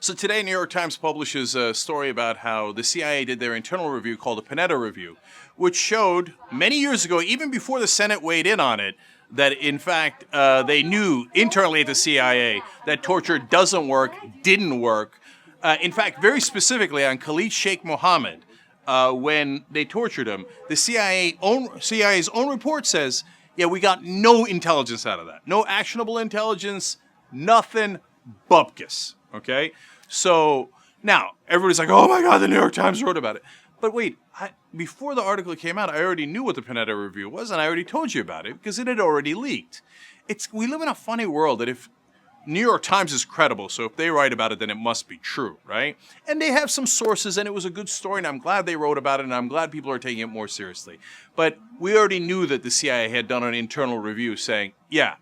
So today, New York Times publishes a story about how the CIA did their internal review called the Panetta Review, which showed many years ago, even before the Senate weighed in on it, that in fact they knew internally at the CIA that torture doesn't work, didn't work. In fact, very specifically on Khalid Sheikh Mohammed, when they tortured him, the CIA's own report says, yeah, we got no intelligence out of that. No actionable intelligence, nothing, bupkis. Okay? So now everybody's like, oh my God, the New York Times wrote about it. But wait, before the article came out, I already knew what the Panetta Review was, and I already told you about it because it had already leaked. We live in a funny world that if New York Times is credible, so if they write about it, then it must be true, right? And they have some sources, and it was a good story, and I'm glad they wrote about it, and I'm glad people are taking it more seriously. But we already knew that the CIA had done an internal review saying, yeah,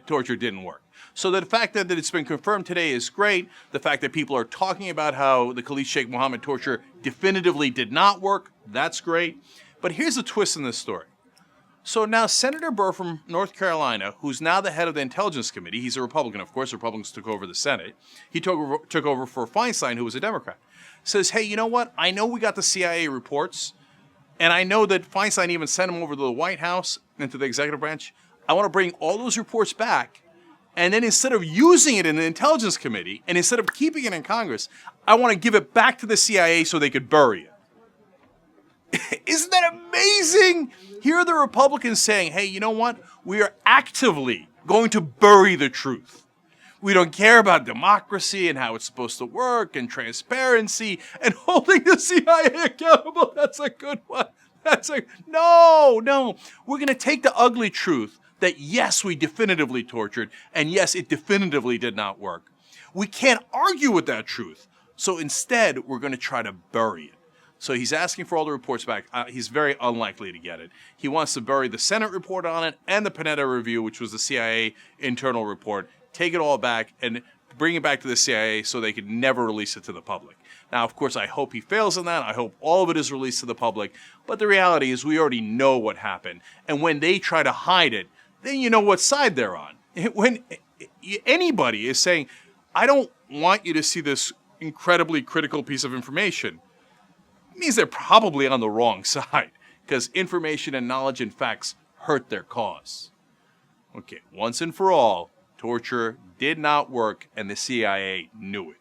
torture didn't work. So the fact that it's been confirmed today is great. The fact that people are talking about how the Khalid Sheikh Mohammed torture definitively did not work, that's great. But here's a twist in this story. So now Senator Burr from North Carolina, who's now the head of the Intelligence Committee, he's a Republican, of course, Republicans took over the Senate. He took over for Feinstein, who was a Democrat. Says, hey, you know what? I know we got the CIA reports, and I know that Feinstein even sent them over to the White House and to the executive branch. I want to bring all those reports back. And then instead of using it in the Intelligence Committee, and instead of keeping it in Congress, I want to give it back to the CIA so they could bury it. Isn't that amazing? Here are the Republicans saying, hey, you know what? We are actively going to bury the truth. We don't care about democracy and how it's supposed to work and transparency and holding the CIA accountable. That's a good one. No. We're going to take the ugly truth that yes, we definitively tortured, and yes, it definitively did not work. We can't argue with that truth. So instead, we're going to try to bury it. So he's asking for all the reports back. He's very unlikely to get it. He wants to bury the Senate report on it and the Panetta Review, which was the CIA internal report, take it all back and bring it back to the CIA so they could never release it to the public. Now, of course, I hope he fails in that. I hope all of it is released to the public. But the reality is we already know what happened. And when they try to hide it, then you know what side they're on. When anybody is saying, I don't want you to see this incredibly critical piece of information, it means they're probably on the wrong side because information and knowledge and facts hurt their cause. Okay, once and for all, torture did not work and the CIA knew it.